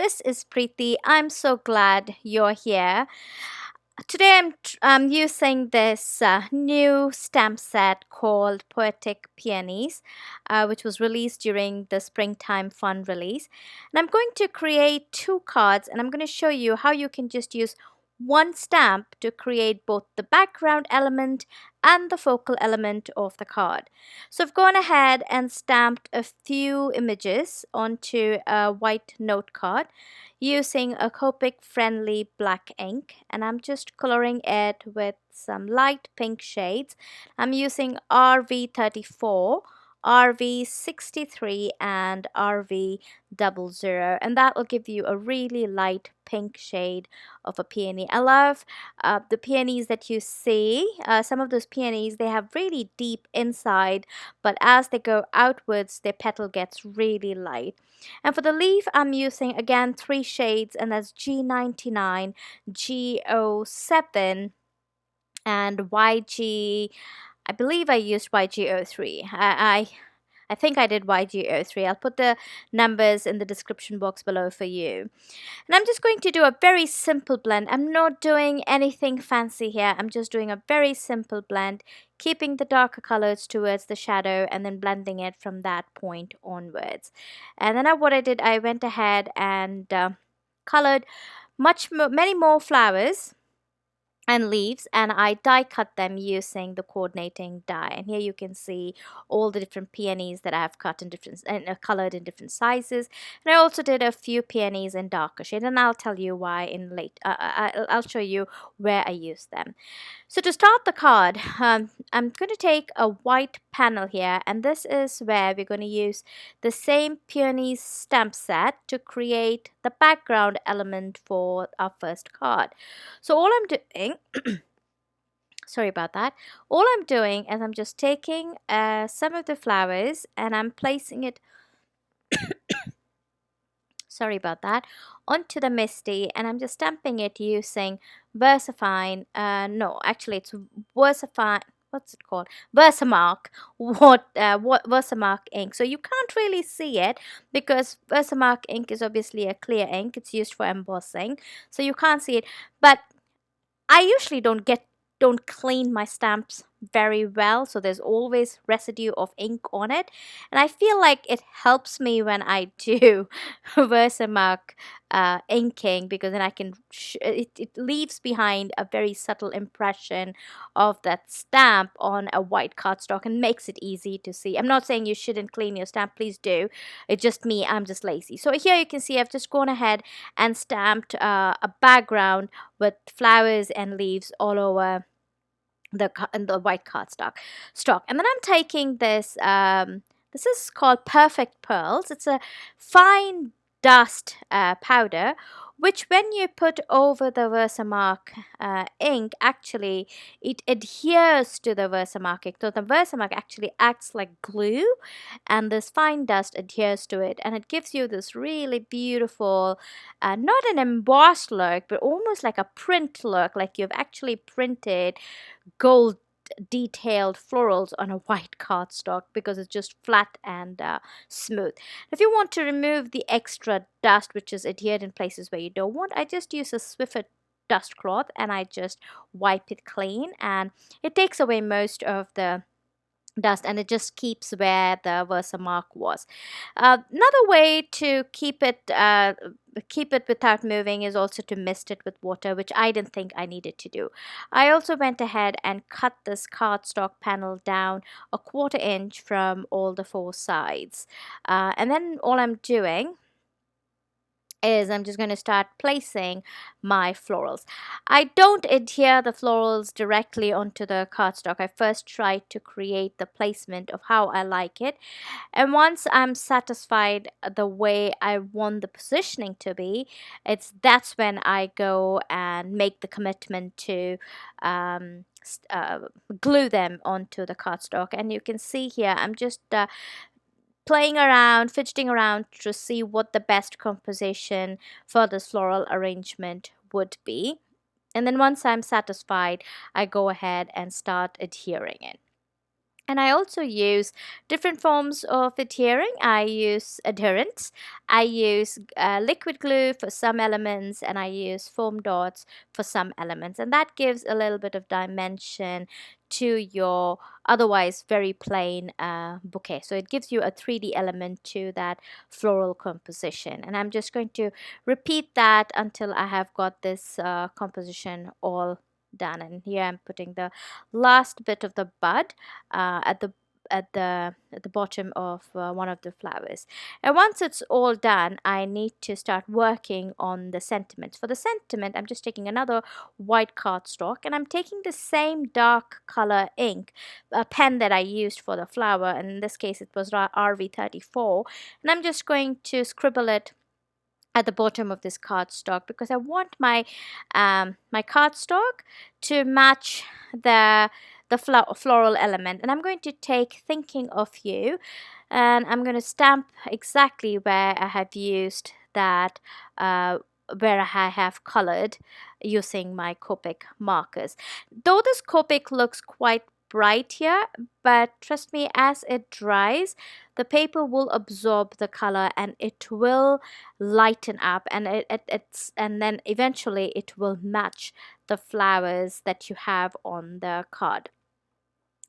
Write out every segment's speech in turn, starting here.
This is Preeti. I'm so glad you're here. Today I'm using this new stamp set called Poetic Peonies, which was released during the springtime fun release. And I'm going to create two cards, and I'm going to show you how you can just use one stamp to create both the background element and the focal element of the card. So I've gone ahead and stamped a few images onto a white note card using a Copic friendly black ink, and I'm just coloring it with some light pink shades. I'm using RV34, RV63 and RV00, and that will give you a really light pink shade of a peony. I love the peonies that you see. Some of those peonies, they have really deep inside, but as they go outwards their petal gets really light. And for the leaf, I'm using again three shades, and that's G99, G07, and YG. I believe I used YG03. I think I did YG03. I'll put the numbers in the description box below for you. And I'm just going to do a very simple blend. I'm not doing anything fancy here. I'm just doing a very simple blend, keeping the darker colors towards the shadow and then blending it from that point onwards. And then what I did, I went ahead and colored many more flowers and leaves, and I die cut them using the coordinating die. And here you can see all the different peonies that I have cut in different and colored in different sizes. And I also did a few peonies in darker shade, and I'll tell you why in late. I'll show you where I used them. So to start the card, I'm going to take a white panel here, and this is where we're going to use the same peonies stamp set to create the background element for our first card. So all I'm doing, sorry about that, all I'm doing is I'm just taking some of the flowers and I'm placing it, sorry about that, onto the misty, and I'm just stamping it using Versafine. No, actually it's Versafine. What's it called? Versamark. What Versamark ink? So you can't really see it because Versamark ink is obviously a clear ink. It's used for embossing, so you can't see it. But I usually don't clean my stamps very well, so there's always residue of ink on it, and I feel like it helps me when I do Versamark inking, because then I can it leaves behind a very subtle impression of that stamp on a white cardstock and makes it easy to see. I'm not saying you shouldn't clean your stamp, please do. It's just me, I'm just lazy. So here you can see I've just gone ahead and stamped a background with flowers and leaves all over the white cardstock stock. And then I'm taking this, this is called Perfect Pearls. It's a fine dust powder, which when you put over the Versamark ink, actually it adheres to the Versamark ink. So the Versamark actually acts like glue, and this fine dust adheres to it, and it gives you this really beautiful, not an embossed look, but almost like a print look, like you've actually printed gold detailed florals on a white cardstock, because it's just flat and smooth. If you want to remove the extra dust which is adhered in places where you don't want, I just use a Swiffer dust cloth and I just wipe it clean, and it takes away most of the dust, and it just keeps where the Versamark was. Another way to keep it without moving is also to mist it with water, which I didn't think I needed to do. I also went ahead and cut this cardstock panel down a 1/4 inch from all the four sides, and then all I'm doing is I'm just going to start placing my florals. I don't adhere the florals directly onto the cardstock. I first try to create the placement of how I like it, and once I'm satisfied the way I want the positioning to be, that's when I go and make the commitment to glue them onto the cardstock. And you can see here I'm just playing around, fidgeting around to see what the best composition for this floral arrangement would be. And then once I'm satisfied, I go ahead and start adhering it. And I also use different forms of adhering. I use adherents, I use liquid glue for some elements, and I use foam dots for some elements. And that gives a little bit of dimension to your otherwise very plain bouquet. So it gives you a 3D element to that floral composition. And I'm just going to repeat that until I have got this composition all done. And here I'm putting the last bit of the bud at the bottom of one of the flowers. And once it's all done, I need to start working on the sentiments. For the sentiment, I'm just taking another white cardstock, and I'm taking the same dark color ink, a pen that I used for the flower, and in this case it was RV34, and I'm just going to scribble it at the bottom of this cardstock, because I want my my cardstock to match the floral element. And I'm going to take Thinking of You, and I'm going to stamp exactly where I have used that, where I have colored using my Copic markers. Though this Copic looks quite bright here, but trust me, as it dries, the paper will absorb the color and it will lighten up, and and then eventually it will match the flowers that you have on the card.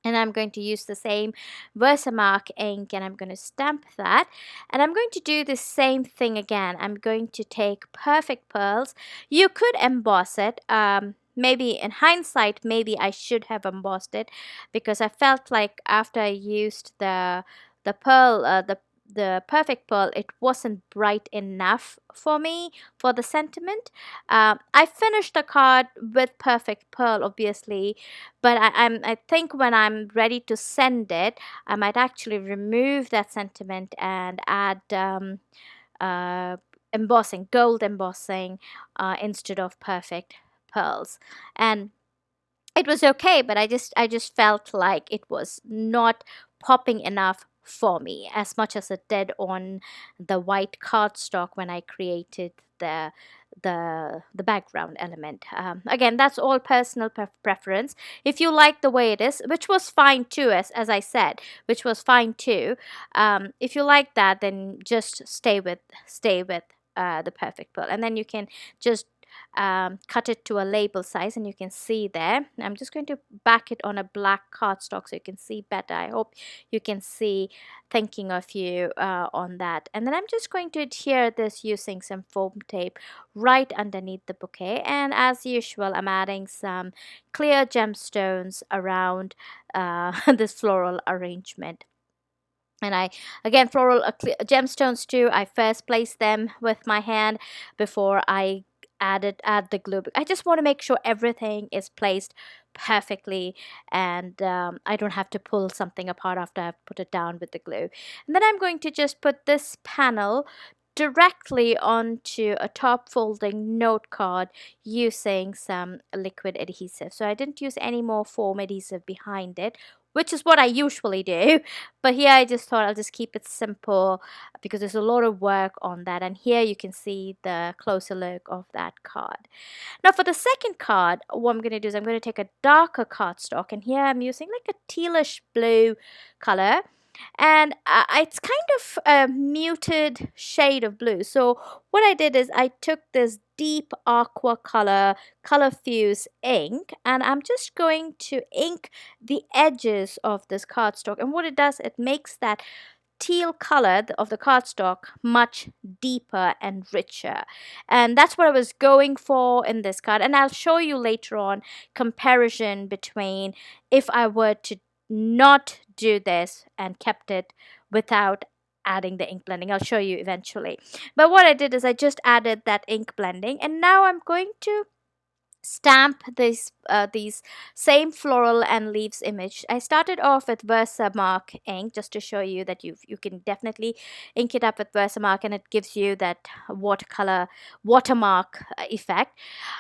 And I'm going to use the same Versamark ink, and I'm going to stamp that, and I'm going to do the same thing again. I'm going to take Perfect Pearls. You could emboss it. Maybe in hindsight, maybe I should have embossed it, because I felt like after I used the pearl, the Perfect Pearl, it wasn't bright enough for me for the sentiment. I finished the card with Perfect Pearl, obviously, but I think when I'm ready to send it, I might actually remove that sentiment and add uh, embossing, gold embossing, instead of Perfect Pearls. And it was okay, but I just felt like it was not popping enough for me as much as it did on the white cardstock when I created the background element. Again, that's all personal preference. If you like the way it is, which was fine too, as I said, which was fine too. If you like that, then just stay with the Perfect Pearl, and then you can just cut it to a label size, and you can see there. I'm just going to back it on a black cardstock so you can see better. I hope you can see Thinking of You on that. And then I'm just going to adhere this using some foam tape right underneath the bouquet, and as usual I'm adding some clear gemstones around this floral arrangement. And I, again, floral gemstones too, I first place them with my hand before I add the glue. I just want to make sure everything is placed perfectly, and I don't have to pull something apart after I've put it down with the glue. And then I'm going to just put this panel directly onto a top folding note card using some liquid adhesive. So I didn't use any more foam adhesive behind it, which is what I usually do. But here I just thought I'll just keep it simple, because there's a lot of work on that. And here you can see the closer look of that card. Now for the second card, what I'm going to do is I'm going to take a darker cardstock, and here I'm using like a tealish blue color, and it's kind of a muted shade of blue. So what I did is I took this deep aqua color fuse ink, and I'm just going to ink the edges of this cardstock. And what it does, it makes that teal color of the cardstock much deeper and richer, and that's what I was going for in this card. And I'll show you later on comparison between if I were to not do this and kept it without adding the ink blending. I'll show you eventually, but what I did is I just added that ink blending, and now I'm going to stamp these same floral and leaves image. I started off with Versamark ink just to show you that you can definitely ink it up with Versamark, and it gives you that watercolor watermark effect.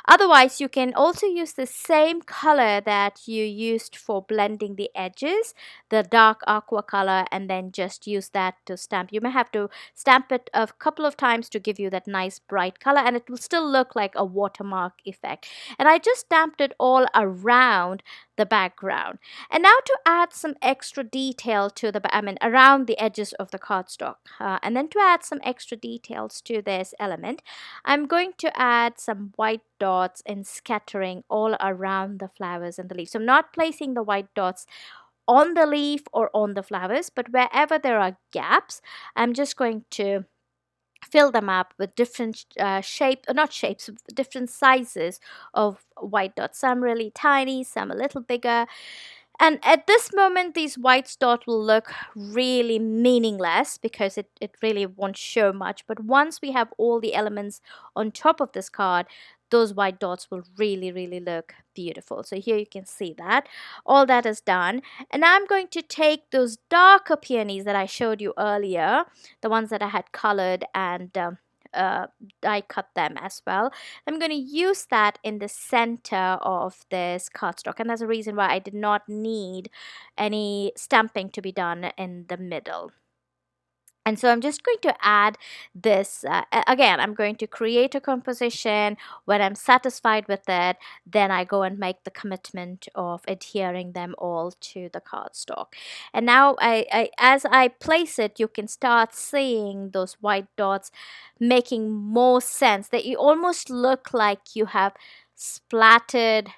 Otherwise, you can also use the same color that you used for blending the edges, the dark aqua color, and then just use that to stamp. You may have to stamp it a couple of times to give you that nice bright color, and it will still look like a watermark effect. And I just stamped it all all around the background. And now to add some extra detail to around the edges of the cardstock. And then to add some extra details to this element, I'm going to add some white dots and scattering all around the flowers and the leaves. So I'm not placing the white dots on the leaf or on the flowers, but wherever there are gaps, I'm just going to fill them up with different not shapes, different sizes of white dots. Some really tiny, some a little bigger. And at this moment, these white dots will look really meaningless because it really won't show much. But once we have all the elements on top of this card, those white dots will really, really look beautiful. So here you can see that. All that is done. And now I'm going to take those darker peonies that I showed you earlier, the ones that I had colored and I cut them as well. I'm going to use that in the center of this cardstock, and that's the reason why I did not need any stamping to be done in the middle. And so I'm just going to add this, again, I'm going to create a composition. When I'm satisfied with it, then I go and make the commitment of adhering them all to the cardstock. And now as I place it, you can start seeing those white dots making more sense. That you almost look like you have splattered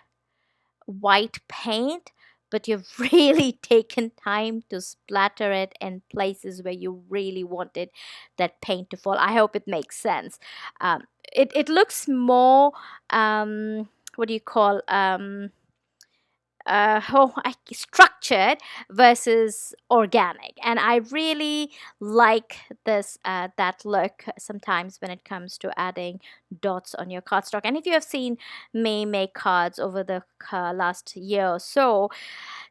white paint, but you've really taken time to splatter it in places where you really wanted that paint to fall. I hope it makes sense. It looks more, what do you call, structured versus organic, and I really like this that look sometimes when it comes to adding dots on your cardstock. And if you have seen me make cards over the last year or so,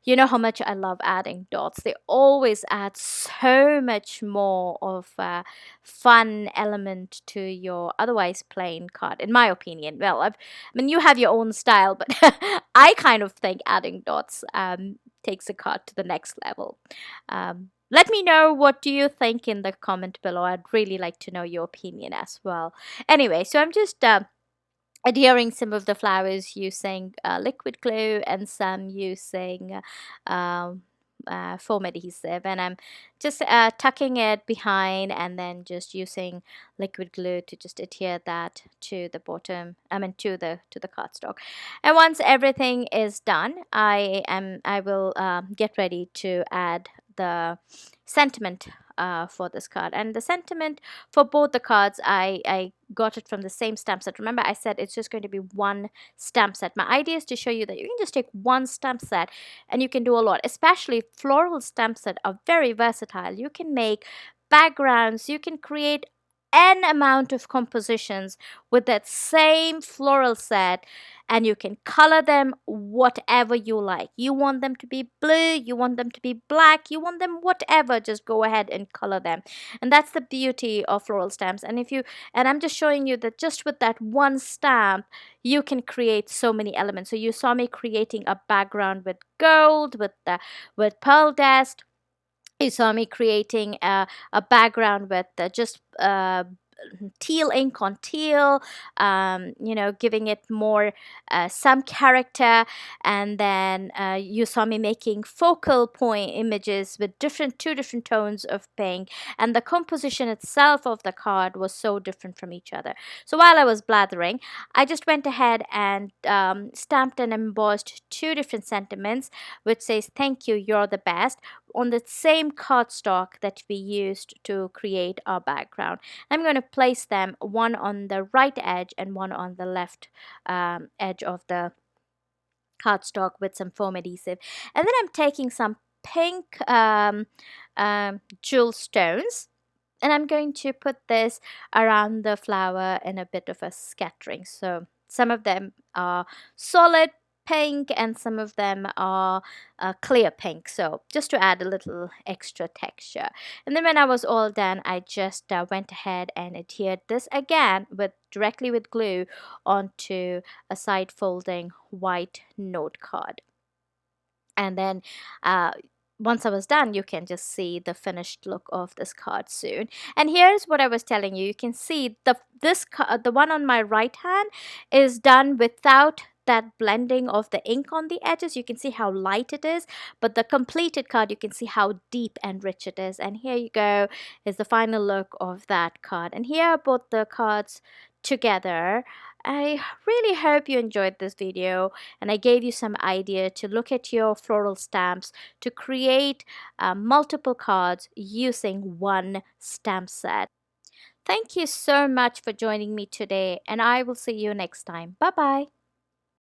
you know how much I love adding dots. They always add so much more of a fun element to your otherwise plain card, in my opinion. Well, I mean, you have your own style, but I kind of think adding dots takes a card to the next level. Let me know what do you think in the comment below. I'd really like to know your opinion as well. Anyway, so I'm just adhering some of the flowers using liquid glue and some using foam adhesive, and I'm just tucking it behind and then just using liquid glue to just adhere that to the bottom, to the cardstock. And once everything is done, I will get ready to add the sentiment for this card. And the sentiment for both the cards, I got it from the same stamp set. Remember, I said it's just going to be one stamp set. My idea is to show you that you can just take one stamp set and you can do a lot. Especially floral stamp set are very versatile. You can make backgrounds, you can create n amount of compositions with that same floral set, and you can color them whatever you like. You want them to be blue, you want them to be black, you want them whatever, just go ahead and color them. And that's the beauty of floral stamps. And I'm just showing you that just with that one stamp you can create so many elements. So you saw me creating a background with gold, with pearl dust. You saw me creating a background with just teal ink on teal, giving it more some character. And then you saw me making focal point images with two different tones of pink, and the composition itself of the card was so different from each other. So while I was blathering, I just went ahead and stamped and embossed two different sentiments which says "Thank you, you're the best" on the same cardstock that we used to create our background. I'm going to place them one on the right edge and one on the left edge of the cardstock with some foam adhesive. And then I'm taking some pink jewel stones, and I'm going to put this around the flower in a bit of a scattering. So some of them are solid pink and some of them are clear pink, so just to add a little extra texture. And then when I was all done, I just went ahead and adhered this again directly with glue onto a side folding white note card. And then once I was done, you can just see the finished look of this card soon. And here's what I was telling you. You can see the one on my right hand is done without that blending of the ink on the edges. You can see how light it is, but the completed card, you can see how deep and rich it is. And here you go, is the final look of that card. And here are both the cards together. I really hope you enjoyed this video and I gave you some idea to look at your floral stamps to create multiple cards using one stamp set. Thank you so much for joining me today, and I will see you next time. Bye bye.